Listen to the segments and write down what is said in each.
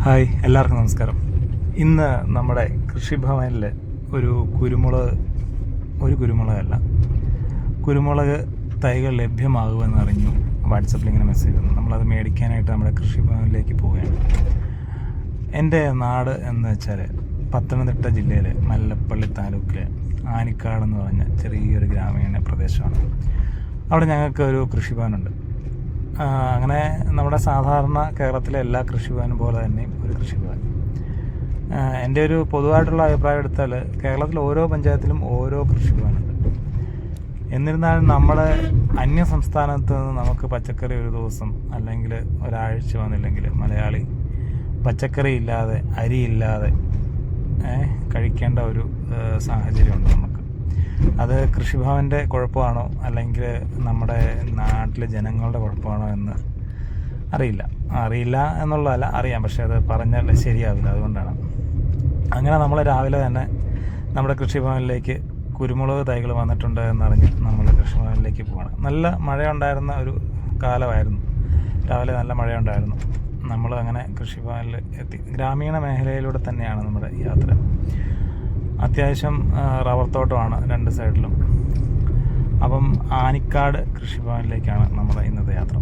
Hi, എല്ലാവർക്കും നമസ്കാരം. ഇന്ന് നമ്മുടെ കൃഷിഭവനിൽ ഒരു കുരുമുളക് തൈകൾ ലഭ്യമാകുമെന്ന് അറിഞ്ഞു. വാട്സപ്പിൽ ഇങ്ങനെ മെസ്സേജ് വന്നു. നമ്മളത് മേടിക്കാനായിട്ട് നമ്മുടെ കൃഷിഭവനിലേക്ക് പോവുകയാണ്. എൻ്റെ നാട് എന്ന് വെച്ചാൽ പത്തനംതിട്ട ജില്ലയിലെ മല്ലപ്പള്ളി താലൂക്കിലെ ആനിക്കാട് എന്ന് പറഞ്ഞ ചെറിയൊരു ഗ്രാമീണ പ്രദേശമാണ്. അവിടെ ഞങ്ങൾക്ക് ഒരു കൃഷിഭവനുണ്ട്. അങ്ങനെ നമ്മുടെ സാധാരണ കേരളത്തിലെ എല്ലാ കൃഷിഭവനും പോലെ തന്നെയും ഒരു കൃഷിഭവൻ. എൻ്റെ ഒരു പൊതുവായിട്ടുള്ള അഭിപ്രായം എടുത്താൽ കേരളത്തിൽ ഓരോ പഞ്ചായത്തിലും ഓരോ കൃഷിഭവനുണ്ട്. എന്നിരുന്നാലും നമ്മുടെ അന്യ സംസ്ഥാനത്ത് നിന്ന് നമുക്ക് പച്ചക്കറി ഒരു ദിവസം അല്ലെങ്കിൽ ഒരാഴ്ച വന്നില്ലെങ്കിൽ മലയാളി പച്ചക്കറി ഇല്ലാതെ അരിയില്ലാതെ കഴിക്കേണ്ട ഒരു സാഹചര്യമുണ്ട് നമുക്ക്. അത് കൃഷിഭവൻ്റെ കുഴപ്പമാണോ അല്ലെങ്കിൽ നമ്മുടെ നാട്ടിലെ ജനങ്ങളുടെ കുഴപ്പമാണോ എന്ന് അറിയില്ല എന്നുള്ളതല്ല, അറിയാം, പക്ഷേ അത് പറഞ്ഞാൽ ശരിയാവില്ല. അതുകൊണ്ടാണ് അങ്ങനെ നമ്മൾ രാവിലെ തന്നെ നമ്മുടെ കൃഷിഭവനിലേക്ക് കുരുമുളക് തൈകൾ വന്നിട്ടുണ്ട് എന്നറിഞ്ഞ് നമ്മൾ കൃഷിഭവനിലേക്ക് പോവാണ്. നല്ല മഴയുണ്ടായിരുന്ന ഒരു കാലമായിരുന്നു. രാവിലെ നല്ല മഴയുണ്ടായിരുന്നു. നമ്മൾ അങ്ങനെ കൃഷിഭവനിൽ എത്തി. ഗ്രാമീണ മേഖലയിലൂടെ തന്നെയാണ് നമ്മുടെ യാത്ര. അത്യാവശ്യം റബ്ബർ തോട്ടമാണ് രണ്ട് സൈഡിലും. അപ്പം ആനിക്കാട് കൃഷിഭവനിലേക്കാണ് നമ്മുടെ ഇന്നത്തെ യാത്ര.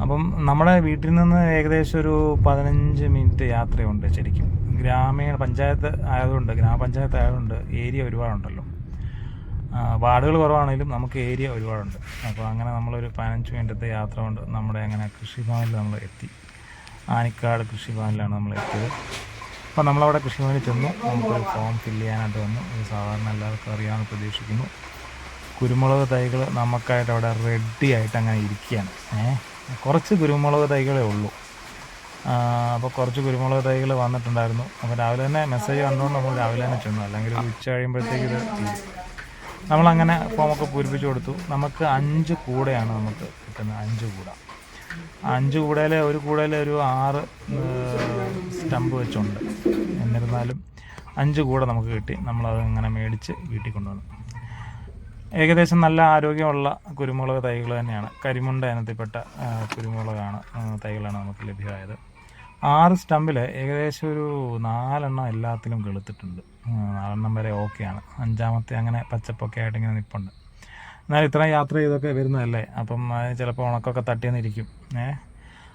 അപ്പം നമ്മുടെ വീട്ടിൽ നിന്ന് ഏകദേശം ഒരു 15 മിനിറ്റ് യാത്രയുണ്ട്. ശരിക്കും ഗ്രാമപഞ്ചായത്ത് ആയതുകൊണ്ട് ഏരിയ ഒരുപാടുണ്ടല്ലോ. വാർഡുകൾ കുറവാണെങ്കിലും നമുക്ക് ഏരിയ ഒരുപാടുണ്ട്. അപ്പോൾ അങ്ങനെ നമ്മളൊരു 15 മിനിറ്റത്തെ യാത്ര കൊണ്ട് നമ്മുടെ അങ്ങനെ കൃഷിഭവനിൽ നമ്മൾ എത്തി. ആനിക്കാട് കൃഷിഭവനിലാണ് നമ്മൾ എത്തിയത്. അപ്പോൾ നമ്മളവിടെ കൃഷിഭവനിൽ ചെന്നു. നമുക്കൊരു ഫോം ഫില്ല് ചെയ്യാനായിട്ട് വന്നു. ഇത് സാധാരണ എല്ലാവർക്കും അറിയാമെന്ന് പ്രതീക്ഷിക്കുന്നു. കുരുമുളക് തൈകൾ നമുക്കായിട്ട് അവിടെ റെഡി ആയിട്ട് അങ്ങനെ ഇരിക്കുകയാണ്. കുറച്ച് കുരുമുളക് തൈകളേ ഉള്ളൂ. അപ്പോൾ കുറച്ച് കുരുമുളക് തൈകൾ വന്നിട്ടുണ്ടായിരുന്നു. അപ്പോൾ രാവിലെ തന്നെ മെസ്സേജ് കണ്ടുകൊണ്ട് നമ്മൾ രാവിലെ തന്നെ ചെന്നു, അല്ലെങ്കിൽ ഉച്ച കഴിയുമ്പോഴത്തേക്ക് ഇത് തീരും. നമ്മളങ്ങനെ ഫോമൊക്കെ പൂരിപ്പിച്ച് കൊടുത്തു. നമുക്ക് 5 കൂടയാണ് നമുക്ക് കിട്ടുന്നത്. 5 കൂടയിൽ ഒരു കൂടയിൽ ഒരു 6 സ്റ്റമ്പ് വെച്ചുണ്ട്. എന്നിരുന്നാലും 5 കൂട നമുക്ക് കിട്ടി. നമ്മളത് ഇങ്ങനെ മേടിച്ച് വീട്ടിൽ കൊണ്ടുവന്നു. ഏകദേശം നല്ല ആരോഗ്യമുള്ള കുരുമുളക് തൈകൾ തന്നെയാണ്. കരിമുണ്ട ഇനത്തിൽപ്പെട്ട കുരുമുളകാണ് തൈകളാണ് നമുക്ക് ലഭ്യമായത്. 6 സ്റ്റമ്പിൽ ഏകദേശം ഒരു 4 എണ്ണം എല്ലാത്തിലും കെളുത്തിട്ടുണ്ട്. 4 എണ്ണം വരെ ഓക്കെയാണ്. 5-മത്തെ അങ്ങനെ പച്ചപ്പൊക്കെ ആയിട്ട് ഇങ്ങനെ നിൽപ്പുണ്ട്. എന്നാൽ ഇത്രയും യാത്ര ചെയ്തൊക്കെ വരുന്നതല്ലേ, അപ്പം ചിലപ്പോൾ ഉണക്കൊക്കെ തട്ടിയെന്നിരിക്കും.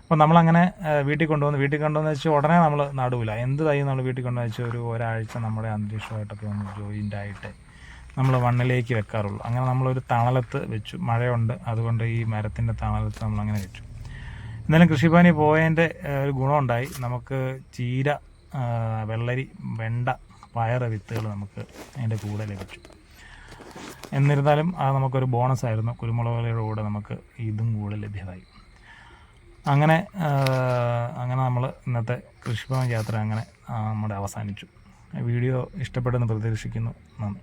അപ്പോൾ നമ്മളങ്ങനെ വീട്ടിൽ കൊണ്ടുവന്ന് വെച്ച് ഉടനെ നമ്മൾ നടുവില്ല. എന്ത് തൈ നമ്മൾ വീട്ടിൽ കൊണ്ടുവന്ന് വെച്ച് ഒരാഴ്ച നമ്മുടെ അന്തരീക്ഷമായിട്ടൊക്കെ ഒന്ന് ജോയിൻ്റായിട്ട് നമ്മൾ മണ്ണിലേക്ക് വെക്കാറുള്ളൂ. അങ്ങനെ നമ്മളൊരു തണലത്ത് വെച്ചു. മഴയുണ്ട്, അതുകൊണ്ട് ഈ മരത്തിൻ്റെ തണലത്ത് നമ്മളങ്ങനെ വെച്ചു. എന്നാലും കൃഷിഭവനിൽ പോയതിൻ്റെ ഒരു ഗുണമുണ്ടായി. നമുക്ക് ചീര, വെള്ളരി, വെണ്ട, പയറ് വിത്തുകൾ നമുക്ക് അതിൻ്റെ കൂടെ ലഭിച്ചു. എന്നിരുന്നാലും അത് നമുക്കൊരു ബോണസായിരുന്നു. കുരുമുളകുകളുടെ കൂടെ നമുക്ക് ഇതും കൂടെ ലഭ്യമായി. അങ്ങനെ നമ്മൾ ഇന്നത്തെ കൃഷിഭവൻ യാത്ര അങ്ങനെ നമ്മുടെ അവസാനിച്ചു. വീഡിയോ ഇഷ്ടപ്പെടുമെന്ന് പ്രതീക്ഷിക്കുന്നു. നന്ദി.